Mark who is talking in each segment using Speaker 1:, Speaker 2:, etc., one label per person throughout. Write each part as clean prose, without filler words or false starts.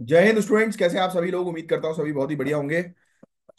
Speaker 1: जय हिंद स्टूडेंट्स, कैसे हैं आप सभी लोग। उम्मीद करता हूं सभी बहुत ही बढ़िया होंगे।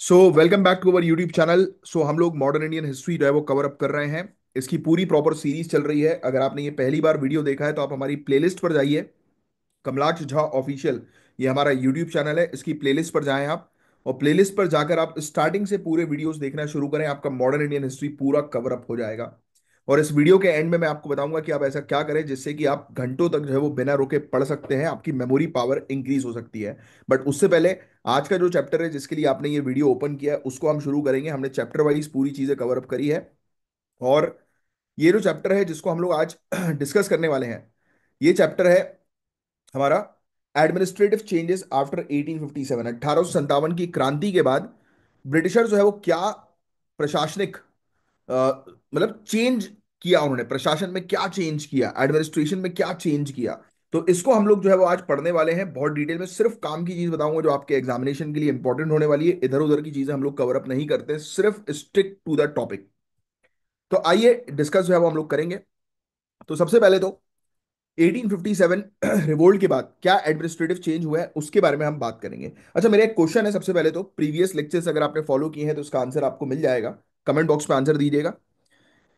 Speaker 1: So welcome back to our YouTube channel. So हम लोग मॉडर्न इंडियन हिस्ट्री जो है वो कवर अप कर रहे हैं। इसकी पूरी प्रॉपर सीरीज चल रही है। अगर आपने ये पहली बार वीडियो देखा है तो आप हमारी प्लेलिस्ट पर जाइए। कमलाक्ष झा ऑफिशियल, ये हमारा यूट्यूब चैनल है। इसकी प्लेलिस्ट पर जाएं आप, और प्लेलिस्ट पर जाकर आप स्टार्टिंग से पूरे वीडियोस देखना शुरू करें। आपका मॉडर्न इंडियन हिस्ट्री पूरा कवर अप हो जाएगा। और इस वीडियो के एंड में मैं आपको बताऊंगा कि आप ऐसा क्या करें जिससे कि आप घंटों तक जो है वो बिना रुके पढ़ सकते हैं। आपकी मेमोरी पावर इंक्रीज हो सकती है। बट उससे पहले आज का जो चैप्टर है जिसके लिए आपने ये वीडियो ओपन किया है उसको हम शुरू करेंगे। हमने चैप्टर वाइज पूरी चीजें कवर अप करी है। और ये जो चैप्टर है जिसको हम लोग आज डिस्कस करने वाले हैं, ये चैप्टर है हमारा एडमिनिस्ट्रेटिव चेंजेस आफ्टर 1857। 1857 की क्रांति के बाद ब्रिटिशर जो है वो क्या प्रशासनिक मतलब चेंज किया, उन्होंने प्रशासन में क्या चेंज किया, एडमिनिस्ट्रेशन में क्या चेंज किया। तो इसको हम लोग जो है वो आज पढ़ने वाले हैं बहुत डिटेल में। सिर्फ काम की चीज बताऊंगा जो आपके एग्जामिनेशन के लिए इंपॉर्टेंट होने वाली है। इधर उधर की चीजें हम लोग कवर अप नहीं करते, सिर्फ स्टिक टू द टॉपिक। तो आइए डिस्कस जो है वो हम लोग करेंगे। तो सबसे पहले तो 1857 रिवोल्ट के बाद क्या एडमिनिस्ट्रेटिव चेंज हुआ है उसके बारे में हम बात करेंगे। अच्छा, मेरा एक क्वेश्चन है सबसे पहले तो, प्रीवियस लेक्चर्स अगर आपने फॉलो किए हैं तो उसका आंसर आपको मिल जाएगा। कमेंट बॉक्स में आंसर दीजिएगा।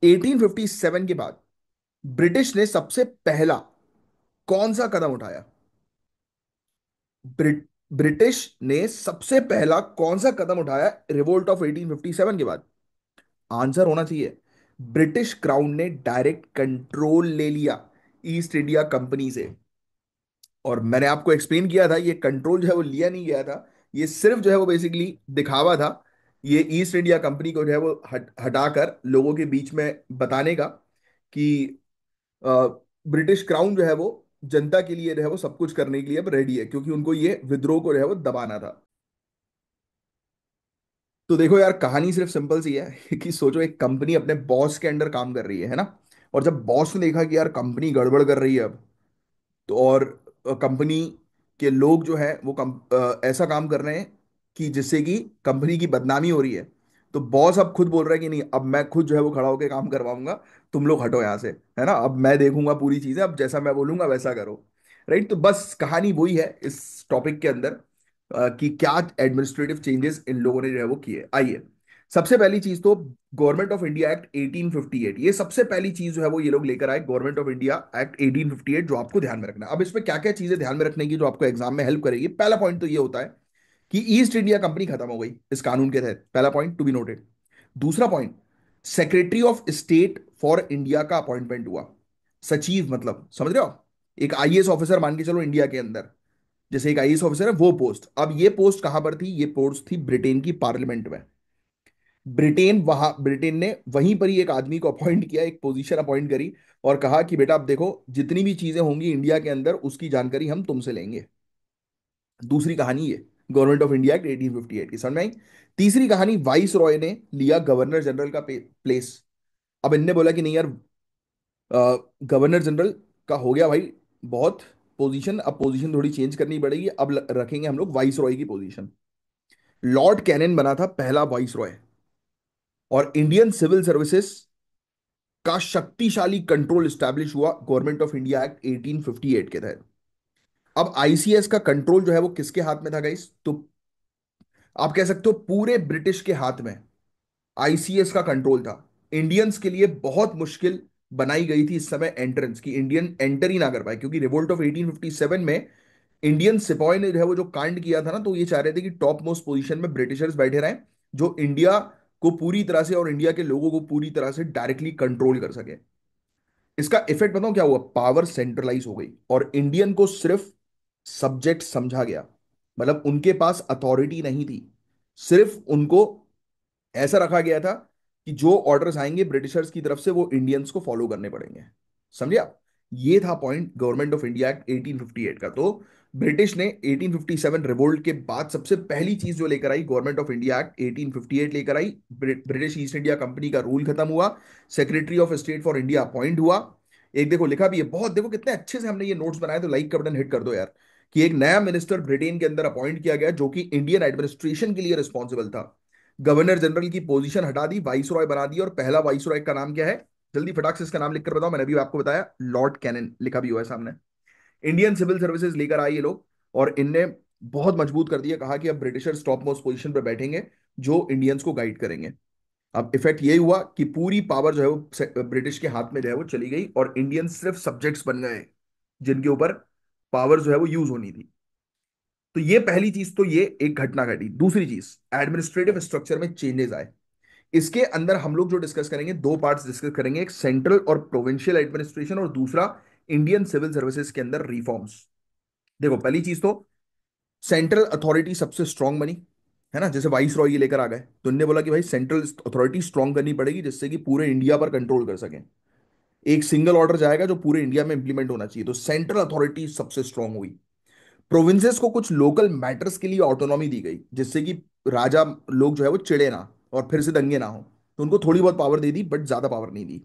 Speaker 1: 1857 के बाद ब्रिटिश ने सबसे पहला कौन सा कदम उठाया? ब्रिटिश ने सबसे पहला कौन सा कदम उठाया रिवोल्ट ऑफ 1857 के बाद? आंसर होना चाहिए ब्रिटिश क्राउन ने डायरेक्ट कंट्रोल ले लिया ईस्ट इंडिया कंपनी से। और मैंने आपको एक्सप्लेन किया था, ये कंट्रोल जो है वो लिया नहीं गया था, ये सिर्फ जो है वो बेसिकली दिखावा था। ये ईस्ट इंडिया कंपनी को जो है वो हटाकर लोगों के बीच में बताने का कि ब्रिटिश क्राउन जो है वो जनता के लिए जो है वो सब कुछ करने के लिए अब रेडी है, क्योंकि उनको ये विद्रोह को जो है वो दबाना था। तो देखो यार, कहानी सिर्फ सिंपल सी है कि सोचो एक कंपनी अपने बॉस के अंडर काम कर रही है ना। और जब बॉस ने देखा कि यार कंपनी गड़बड़ कर रही है अब, तो और कंपनी के लोग जो है वो ऐसा काम कर रहे हैं कि जिससे कि कंपनी की बदनामी हो रही है। तो बॉस अब खुद बोल रहा है कि नहीं, अब मैं खुद जो है वो खड़ा होकर काम करवाऊंगा, तुम लोग हटो यहाँ से, है ना। अब मैं देखूंगा पूरी चीजें, अब जैसा मैं बोलूंगा वैसा करो। राइट, तो बस कहानी वही है इस टॉपिक के अंदर, कि क्या एडमिनिस्ट्रेटिव चेंजेस इन लोगों ने जो है वो किए। आइए, सबसे पहली चीज तो गवर्नमेंट ऑफ इंडिया एक्ट 1858, ये सबसे पहली चीज जो है वो ये लोग लेकर आए, गवर्नमेंट ऑफ इंडिया एक्ट 1858, जो आपको ध्यान में रखना है। अब इसमें क्या क्या चीजें ध्यान में रखने की जो आपको एग्जाम में हेल्प करेगी। पहला पॉइंट तो ये होता है कि ईस्ट इंडिया कंपनी खत्म हो गई इस कानून के तहत, पहला पॉइंट टू बी नोटेड। दूसरा point, secretary of State for India का अपॉइंटमेंट हुआ। सचिव मतलब समझ रहे हो आप? एक आईएएस ऑफिसर मान के चलो इंडिया के अंदर, जैसे एक आईएएस ऑफिसर है वो पोस्ट, अब ये पोस्ट कहां पर थी? ये पोस्ट थी ब्रिटेन की पार्लियामेंट में। ब्रिटेन ने वहीं पर ही एक आदमी को अपॉइंट किया, एक पोजीशन अपॉइंट करी, और कहा कि बेटा अब देखो जितनी भी चीजें होंगी इंडिया के अंदर उसकी जानकारी हम तुमसे लेंगे। दूसरी कहानी ये, गवर्नमेंट ऑफ इंडिया एक्ट 1858 की, समझ में आई? तीसरी कहानी, वाइस रॉय ने लिया गवर्नर जनरल का प्लेस। अब इनने बोला कि नहीं यार, गवर्नर जनरल का हो गया भाई बहुत पोजीशन, अब पोजीशन थोड़ी चेंज करनी पड़ेगी, अब रखेंगे हम लोग वाइस रॉय की पोजीशन। लॉर्ड कैनन बना था पहला वाइस रॉय। और इंडियन सिविल सर्विसेज का शक्तिशाली कंट्रोल स्टैब्लिश हुआ गवर्नमेंट ऑफ इंडिया एक्ट 1858 के तहत। अब आईसीएस का कंट्रोल जो है वो किसके हाथ में था गाइस? तो आप कह सकते हो पूरे ब्रिटिश के हाथ में आईसीएस का कंट्रोल था। इंडियंस के लिए बहुत मुश्किल बनाई गई थी इस समय एंट्रेंस की, इंडियन एंटर ही ना कर पाए, क्योंकि रिवोल्ट ऑफ 1857 में इंडियन सिपाही ने जो है वो जो कांड किया था ना, तो ये चाह रहे थे कि टॉप मोस्ट पोजीशन में ब्रिटिशर्स बैठे रहें, जो इंडिया को पूरी तरह से और इंडिया के लोगों को पूरी तरह से डायरेक्टली कंट्रोल कर सके। इसका इफेक्ट बताऊं क्या हुआ? पावर सेंट्रलाइज हो गई और इंडियन को सिर्फ सब्जेक्ट समझा गया। मतलब उनके पास अथॉरिटी नहीं थी, सिर्फ उनको ऐसा रखा गया था कि जो ऑर्डर्स आएंगे ब्रिटिशर्स की तरफ से वो इंडियंस को फॉलो करने पड़ेंगे। समझे आप? ये था point government of India Act 1858 का। तो ब्रिटिश ने 1857 रिवोल्ट के बाद सबसे पहली चीज जो लेकर आई, गवर्नमेंट ऑफ इंडिया एक्ट 1858 लेकर आई। ब्रिटिश ईस्ट इंडिया कंपनी का रूल खत्म हुआ, Secretary of State for India appoint हुआ। एक देखो लिखा भी है बहुत, देखो कितने अच्छे से हमने ये नोट्स बनाए, तो लाइक का बटन हिट कर दो यार। कि एक नया मिनिस्टर ब्रिटेन के अंदर अपॉइंट किया गया जो कि इंडियन एडमिनिस्ट्रेशन के लिए रिस्पॉन्सिबल था। गवर्नर जनरल की पोजीशन हटा दी, वाइस रॉय बना दी, और पहला वाइस रॉय का नाम क्या है? जल्दी फटाक से इसका नाम लिखकर बताओ, मैंने भी आपको बताया, लॉर्ड कैनन लिखा भी हुआ है सामने। इंडियन सिविल सर्विसेज लेकर आए ये लोग। और इनने बहुत मजबूत कर दिया, कहा कि अब ब्रिटिशर्स टॉप मोस्ट पोजीशन पर बैठेंगे जो इंडियंस को गाइड करेंगे। अब इफेक्ट यही हुआ कि पूरी पावर जो है वो ब्रिटिश के हाथ में जो है वो चली गई, और इंडियन सिर्फ सब्जेक्ट्स बन गए जिनके ऊपर पावर जो है वो यूज होनी थी। तो ये पहली चीज, तो ये एक घटना घटी। दूसरी चीज, एडमिनिस्ट्रेटिव स्ट्रक्चर में चेंजेस आए। इसके अंदर हम लोग जो डिस्कस करेंगे, दो पार्ट्स डिस्कस करेंगे, एक सेंट्रल और प्रोविंशियल एडमिनिस्ट्रेशन, और दूसरा इंडियन सिविल सर्विसेज के अंदर रिफॉर्म्स। देखो पहली चीज तो, सेंट्रल अथॉरिटी सबसे स्ट्रांग बनी, है ना। जैसे वाइस रॉय ये लेकर आ गए, तो उनने बोला कि भाई सेंट्रल अथॉरिटी स्ट्रांग करनी पड़ेगी जिससे कि पूरे इंडिया पर कंट्रोल कर सकें। एक सिंगल ऑर्डर जाएगा जो पूरे इंडिया में इंप्लीमेंट होना चाहिए, तो सेंट्रल अथॉरिटी सबसे स्ट्रांग हुई। प्रोविंसेस को कुछ लोकल मैटर्स के लिए ऑटोनॉमी दी गई, जिससे कि राजा लोग जो है वो चिड़े ना और फिर से दंगे ना हो। तो उनको थोड़ी बहुत पावर दे दी, बट ज्यादा पावर नहीं दी।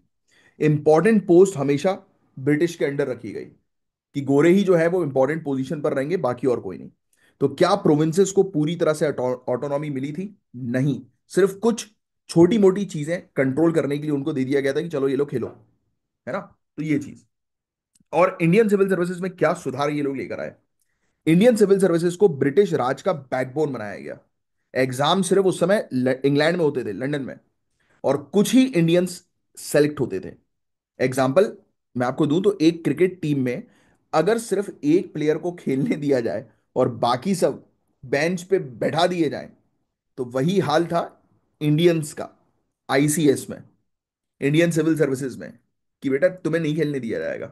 Speaker 1: इंपॉर्टेंट पोस्ट हमेशा ब्रिटिश के अंडर रखी गई, कि गोरे ही जो है वो इंपॉर्टेंट पोजीशन पर रहेंगे, बाकी और कोई नहीं। तो क्या प्रोविंसेस को पूरी तरह से ऑटोनॉमी मिली थी? नहीं। सिर्फ कुछ छोटी मोटी चीजें कंट्रोल करने के लिए उनको दे दिया गया था कि चलो ये लोग खेलो, है ना। तो ये चीज। और इंडियन सिविल सर्विसेज में क्या सुधार ये लोग लेकर आए? इंडियन सिविल सर्विसेज को ब्रिटिश राज का बैकबोन बनाया गया। एग्जाम सिर्फ उस समय इंग्लैंड में होते थे, लंदन में, और कुछ ही इंडियंस सेलेक्ट होते थे। एग्जाम्पल मैं आपको दूं तो, एक क्रिकेट टीम में अगर सिर्फ एक प्लेयर को खेलने दिया जाए और बाकी सब बेंच पे बैठा दिए जाएं, तो वही हाल था इंडियंस का आईसीएस में, इंडियन सिविल सर्विसेज में, कि बेटा तुम्हें नहीं खेलने दिया जाएगा,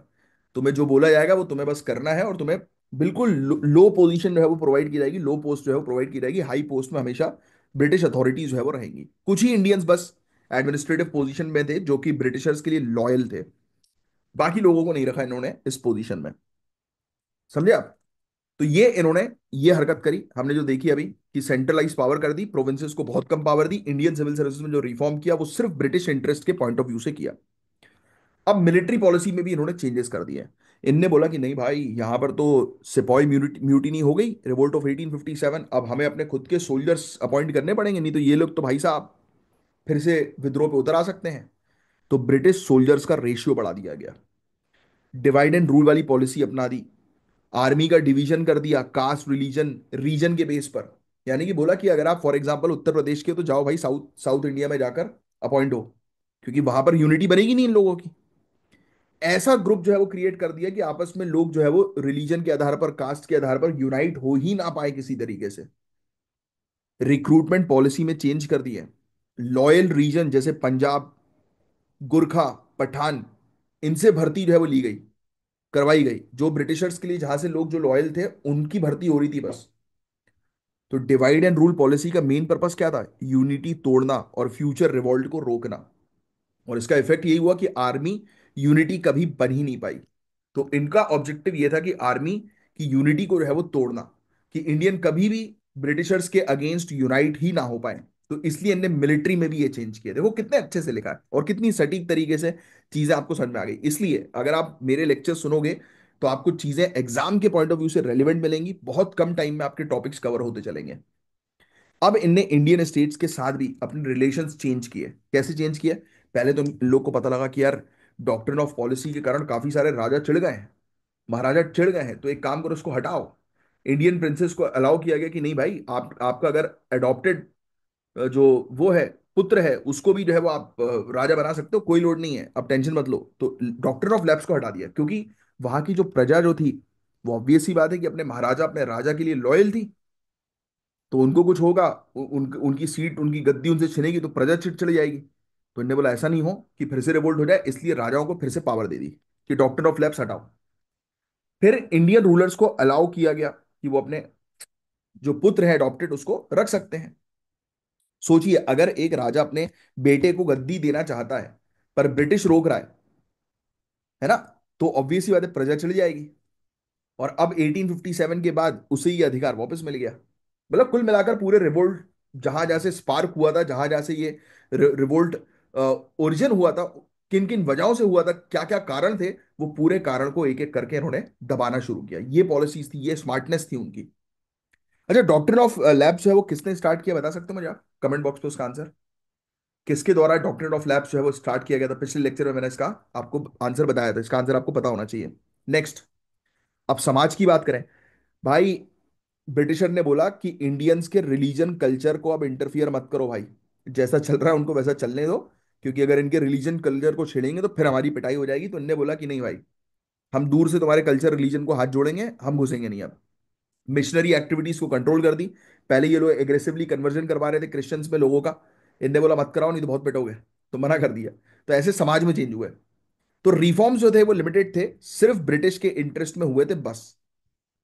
Speaker 1: तुम्हें जो बोला जाएगा वो तुम्हें बस करना है, और तुम्हें बिल्कुल लो पोजीशन जो है वो प्रोवाइड की जाएगी, लो पोस्ट जो है वो प्रोवाइड की जाएगी, हाई पोस्ट में हमेशा ब्रिटिश अथॉरिटीज जो है वो रहेंगी। कुछ ही इंडियंस बस एडमिनिस्ट्रेटिव पोजीशन में थे जो कि ब्रिटिशर्स के लिए लॉयल थे, बाकी लोगों को नहीं रखा इन्होंने इस पोजीशन में। समझे आप? तो ये इन्होंने ये हरकत करी, हमने जो देखी अभी, कि सेंट्रलाइज पावर कर दी, प्रोविंसेस को बहुत कम पावर दी। इंडियन सिविल सर्विस में जो रिफॉर्म किया वो सिर्फ ब्रिटिश इंटरेस्ट के पॉइंट ऑफ व्यू से किया। अब मिलिट्री पॉलिसी में भी इन्होंने चेंजेस कर दिए। इनने बोला कि नहीं भाई, यहां पर तो सिपाही म्यूटिनी हो गई, रिवोल्ट ऑफ 1857, अब हमें अपने खुद के सोल्जर्स अपॉइंट करने पड़ेंगे, नहीं तो ये लोग तो भाई साहब फिर से विद्रोह पे उतर आ सकते हैं। तो ब्रिटिश सोल्जर्स का रेशियो बढ़ा दिया गया, डिवाइड एंड रूल वाली पॉलिसी अपना दी, आर्मी का डिवीजन कर दिया कास्ट रिलीजन रीजन के बेस पर। यानी कि बोला कि अगर आप फॉर एग्जांपल उत्तर प्रदेश के हो, तो जाओ भाई साउथ साउथ इंडिया में जाकर अपॉइंट हो, क्योंकि वहां पर यूनिटी बनेगी नहीं इन लोगों की। ऐसा ग्रुप जो है वो क्रिएट कर दिया कि आपस में लोग जो है वो रिलीजन के आधार पर, कास्ट के आधार पर यूनाइट हो ही ना पाए किसी तरीके से। रिक्रूटमेंट पॉलिसी में चेंज कर दिए। लॉयल रीजन जैसे पंजाब, गुरखा, पठान, इनसे भर्ती जो है वो ली गई, करवाई गई। जो ब्रिटिशर्स के लिए जहां से लोग जो लॉयल थे उनकी भर्ती हो रही थी बस। तो डिवाइड एंड रूल पॉलिसी का मेन पर्पस क्या था? यूनिटी तोड़ना और फ्यूचर रिवॉल्ट को रोकना। और इसका इफेक्ट यही हुआ कि आर्मी यूनिटी कभी बन ही नहीं पाई। तो इनका ऑब्जेक्टिव यह था कि आर्मी की यूनिटी को जो है वो तोड़ना, कि इंडियन कभी भी ब्रिटिशर्स के अगेंस्ट यूनाइट ही ना हो पाए। तो इसलिए इनने मिलिट्री में भी ये चेंज किया। देखो कितने अच्छे से लिखा है और कितनी सटीक तरीके से चीजें आपको समझ में आ गई। इसलिए अगर आप मेरे लेक्चर सुनोगे तो आपको चीजें एग्जाम के पॉइंट ऑफ व्यू से रेलिवेंट मिलेंगी, बहुत कम टाइम में आपके टॉपिक्स कवर होते चलेंगे। अब इनने इंडियन स्टेट्स के साथ भी अपने रिलेशंस चेंज किए। कैसे चेंज किए? पहले तो इन लोग को पता लगा कि यार डॉक्ट्रिन ऑफ पॉलिसी के कारण काफी सारे राजा चिढ़ गए हैं, महाराजा चिढ़ गए हैं, तो एक काम करो, उसको हटाओ। इंडियन प्रिंसेस को अलाउ किया गया कि नहीं भाई, आप आपका अगर अडॉप्टेड जो वो है, पुत्र है, उसको भी जो है वो आप राजा बना सकते हो, कोई लोड नहीं है, अब टेंशन मत लो। तो डॉक्ट्रिन ऑफ लैप्स को हटा दिया, क्योंकि वहां की जो प्रजा जो थी, वो ऑब्वियस सी बात है कि अपने महाराजा अपने राजा के लिए लॉयल थी। तो उनको कुछ होगा, उनकी सीट उनकी गद्दी उनसे छिनेगी तो प्रजा चिढ़ जाएगी। तो इन्होंने बोला ऐसा नहीं हो कि फिर से रिवोल्ट हो जाए, इसलिए राजाओं को फिर से पावर दे दी कि डॉक्टर ऑफ लैप्स हटाओ। फिर इंडियन रूलर्स को अलाउ किया गया कि वो अपने जो पुत्र है अडॉप्टेड उसको रख सकते हैं। सोचिए, अगर एक राजा अपने बेटे को गद्दी देना चाहता है पर ब्रिटिश रोक रहा है ना, तो ऑब्वियस ही बात है प्रजा चली जाएगी। और अब 1857 के बाद उसे ये अधिकार वापस मिल गया। मतलब कुल मिलाकर पूरे रिवोल्ट जहां जहां से स्पार्क हुआ था, जहां जहां से ये रिवोल्ट ओरिजिन हुआ था, किन किन वजहों से हुआ था, क्या क्या कारण थे, वो पूरे कारण को एक एक करके इन्होंने दबाना शुरू किया। ये पॉलिसीज थी, ये स्मार्टनेस थी उनकी। अच्छा, डॉक्ट्रिन ऑफ लैब्स जो है वो किसने स्टार्ट किया, बता सकते हो मुझे आप? कमेंट बॉक्स पे उसका आंसर। किसके द्वारा डॉक्ट्रिन ऑफ लैब्स जो है वो स्टार्ट किया गया था? पिछले लेक्चर में मैंने इसका आपको आंसर बताया था, इसका आंसर आपको पता होना चाहिए। नेक्स्ट, अब समाज की बात करें भाई। ब्रिटिशर ने बोला कि इंडियंस के रिलीजन कल्चर को अब इंटरफियर मत करो भाई, जैसा चल रहा है उनको वैसा चलने दो, क्योंकि अगर इनके रिलीजन कल्चर को छेड़ेंगे तो फिर हमारी पिटाई हो जाएगी। तो इनने बोला कि नहीं भाई, हम दूर से तुम्हारे कल्चर रिलीजन को हाथ जोड़ेंगे, हम घुसेंगे नहीं अब। मिशनरी एक्टिविटीज को कंट्रोल कर दी। पहले ये लोग एग्रेसिवली कन्वर्जन करवा रहे थे क्रिश्चियंस में लोगों का, इनने बोला मत कराओ नहीं तो बहुत पिटोगे, तो मना कर दिया। तो ऐसे समाज में चेंज हुए। तो रिफॉर्म्स जो थे वो लिमिटेड थे, सिर्फ ब्रिटिश के इंटरेस्ट में हुए थे बस।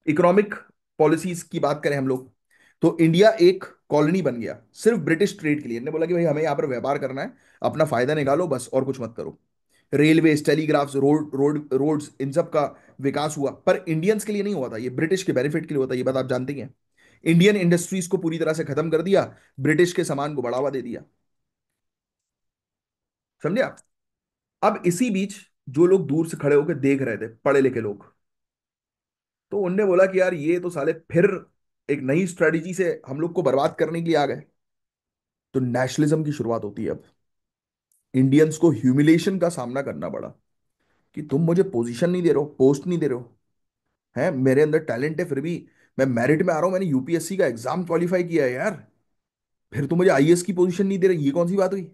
Speaker 1: इकोनॉमिक पॉलिसीज की बात करें हम लोग, तो इंडिया एक कॉलोनी बन गया सिर्फ ब्रिटिश ट्रेड के लिए। इन्होंने बोला कि भाई हमें यहाँ पर व्यापार करना है, अपना फायदा निकालो बस, और कुछ मत करो। रेलवेज, टेलीग्राफ्स, रोड्स, इन सब का विकास हुआ, पर इंडियंस के लिए नहीं हुआ था, ये ब्रिटिश के बेनिफिट के लिए हुआ था, ये बात आप जानते ही हैं। इंडियन इंडस्ट्रीज को पूरी तरह से खत्म कर दिया, ब्रिटिश के सामान को बढ़ावा दे दिया। समझे आप? अब इसी बीच जो लोग दूर से खड़े होकर देख रहे थे, पढ़े लिखे लोग, तो उनने बोला कि यार ये तो साले फिर एक नई स्ट्रेटेजी से हम लोग को बर्बाद करने के लिए आ गए। तो नेशनलिज्म की शुरुआत होती है अब। इंडियंस को ह्यूमिलेशन का सामना करना पड़ा कि तुम मुझे पोजीशन नहीं दे रहे हो, पोस्ट नहीं दे रहे हो, है मेरे अंदर टैलेंट है फिर भी मैं मेरिट में आ रहा हूं, मैंने यूपीएससी का एग्जाम क्वालिफाई किया है यार, फिर तुम मुझे आईएएस की पोजीशन नहीं दे रहे, ये कौन सी बात हुई?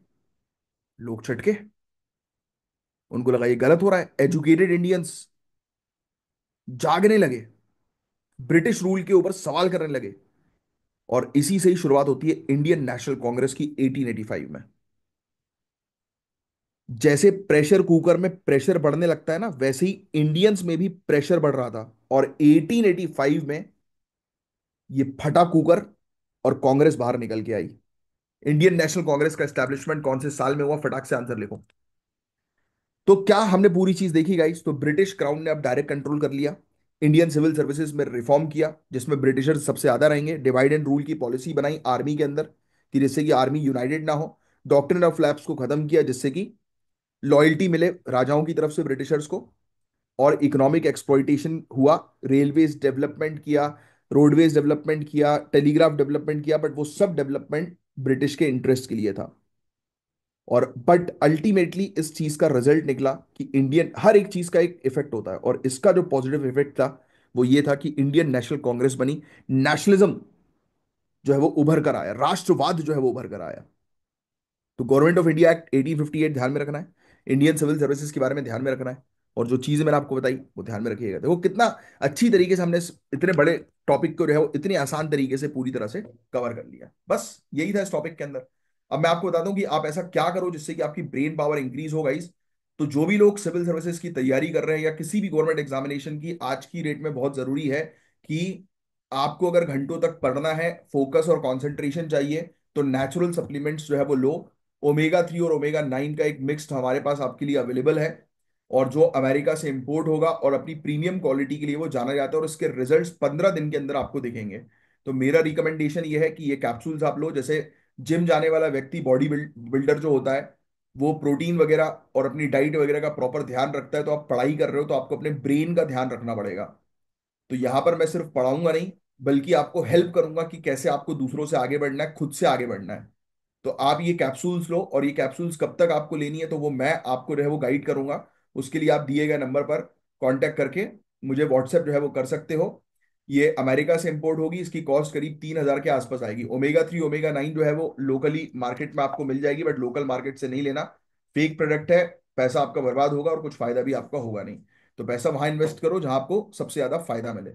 Speaker 1: लोग छटके, उनको लगा ये गलत हो रहा है। एजुकेटेड इंडियंस जागने लगे, ब्रिटिश रूल के ऊपर सवाल करने लगे। और इसी से ही शुरुआत होती है इंडियन नेशनल कांग्रेस की 1885 में। जैसे प्रेशर कुकर में प्रेशर बढ़ने लगता है ना, वैसे ही इंडियंस में भी प्रेशर बढ़ रहा था। और 1885 में ये फटा कुकर और कांग्रेस बाहर निकल के आई। इंडियन नेशनल कांग्रेस का एस्टैब्लिशमेंट कौन से साल में हुआ, फटाक से आंसर लिखो। तो क्या हमने पूरी चीज देखी गाइस? तो ब्रिटिश क्राउन ने अब डायरेक्ट कंट्रोल कर लिया। इंडियन सिविल सर्विसेज में रिफॉर्म किया, जिसमें ब्रिटिशर्स सबसे ज्यादा रहेंगे। डिवाइड एंड रूल की पॉलिसी बनाई आर्मी के अंदर, कि जिससे कि आर्मी यूनाइटेड ना हो। डॉक्ट्रिन ऑफ लैप्स को खत्म किया, जिससे कि लॉयल्टी मिले राजाओं की तरफ से ब्रिटिशर्स को। और इकोनॉमिक एक्सप्लॉइटेशन हुआ, रेलवेज डेवलपमेंट किया, रोडवेज डेवलपमेंट किया, टेलीग्राफ डेवलपमेंट किया, बट वो सब डेवलपमेंट ब्रिटिश के इंटरेस्ट के लिए था। और बट अल्टीमेटली इस चीज का रिजल्ट निकला कि इंडियन, हर एक चीज का एक इफेक्ट होता है, और इसका जो पॉजिटिव इफेक्ट था वो ये था कि इंडियन नेशनल कांग्रेस बनी। नेशनलिज्म जो है वो उभर कर आया, राष्ट्रवाद जो है वो उभर कर आया। तो गवर्नमेंट ऑफ इंडिया एक्ट 1858 ध्यान में रखना है, इंडियन सिविल सर्विसेज के बारे में ध्यान में रखना है, और जो चीजें मैंने आपको बताई वो ध्यान में रखिएगा। देखो कितना अच्छी तरीके से हमने इतने बड़े टॉपिक को जो है वो इतने आसान तरीके से पूरी तरह से कवर कर लिया। बस यही था इस टॉपिक के अंदर। अब मैं आपको बता दूं कि आप ऐसा क्या करो जिससे कि आपकी ब्रेन पावर इंक्रीज हो गाइस। तो जो भी लोग सिविल सर्विसेज की तैयारी कर रहे हैं या किसी भी गवर्नमेंट एग्जामिनेशन की, आज की डेट में बहुत जरूरी है कि आपको अगर घंटों तक पढ़ना है, फोकस और कंसंट्रेशन चाहिए, तो नेचुरल सप्लीमेंट्स जो है वो लो। ओमेगा 3 और ओमेगा 9 का एक मिक्स्ड हमारे पास आपके लिए अवेलेबल है, और जो अमेरिका से इंपोर्ट होगा, और अपनी प्रीमियम क्वालिटी के लिए वो जाना जाता है, और इसके रिजल्ट्स 15 दिन के अंदर आपको दिखेंगे। तो मेरा रिकमेंडेशन ये है कि ये कैप्सूल्स आप लो। जैसे जिम जाने वाला व्यक्ति, बॉडी बिल्डर जो होता है, वो प्रोटीन वगैरह और अपनी डाइट वगैरह का प्रॉपर ध्यान रखता है, तो आप पढ़ाई कर रहे हो तो आपको अपने ब्रेन का ध्यान रखना पड़ेगा। तो यहां पर मैं सिर्फ पढ़ाऊंगा नहीं, बल्कि आपको हेल्प करूंगा कि कैसे आपको दूसरों से आगे बढ़ना है, खुद से आगे बढ़ना है। तो आप ये कैप्सूल्स लो, और ये कैप्सूल्स कब तक आपको लेनी है तो वो मैं आपको जो है वो गाइड करूंगा। उसके लिए आप दिए गए नंबर पर कांटेक्ट करके मुझे व्हाट्सएप जो है वो कर सकते हो। ये अमेरिका से इंपोर्ट होगी, इसकी कॉस्ट करीब 3,000 के आसपास आएगी। ओमेगा 3 ओमेगा 9 जो है वो लोकली मार्केट में आपको मिल जाएगी, बट लोकल मार्केट से नहीं लेना, फेक प्रोडक्ट है। पैसा आपका बर्बाद होगा और कुछ फायदा भी आपका होगा नहीं। तो पैसा वहां इन्वेस्ट करो जहां आपको सबसे ज्यादा फायदा मिले।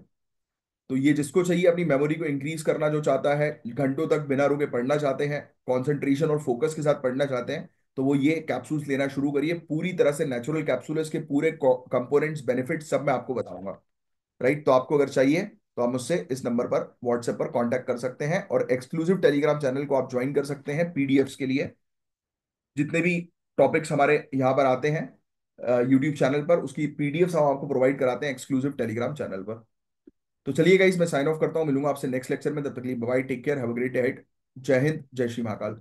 Speaker 1: तो ये जिसको चाहिए, अपनी मेमोरी को इंक्रीज करना जो चाहता है, घंटों तक बिना रुके पढ़ना चाहते हैं, कंसंट्रेशन और फोकस के साथ पढ़ना चाहते हैं, तो वो ये कैप्सूल्स लेना शुरू करिए। पूरी तरह से नेचुरल कैप्सूल है, इसके पूरे कंपोनेंट्स, बेनिफिट्स सब मैं आपको बताऊंगा। राइट? तो आपको अगर चाहिए तो आप मुझसे इस नंबर पर व्हाट्सएप पर कांटेक्ट कर सकते हैं, और एक्सक्लूसिव टेलीग्राम चैनल को आप ज्वाइन कर सकते हैं पीडीएफ्स के लिए। जितने भी टॉपिक्स हमारे यहाँ पर आते हैं यूट्यूब चैनल पर, उसकी पीडीएफ्स हम आपको प्रोवाइड कराते हैं एक्सक्लूसिव टेलीग्राम चैनल पर। तो चलिए गाइस, मैं साइन ऑफ करता हूँ, मिलूंगा आपसे नेक्स्ट लेक्चर में। तब तक के लिए bye, take care, have a great day ahead. जय हिंद, जय श्री महाकाल।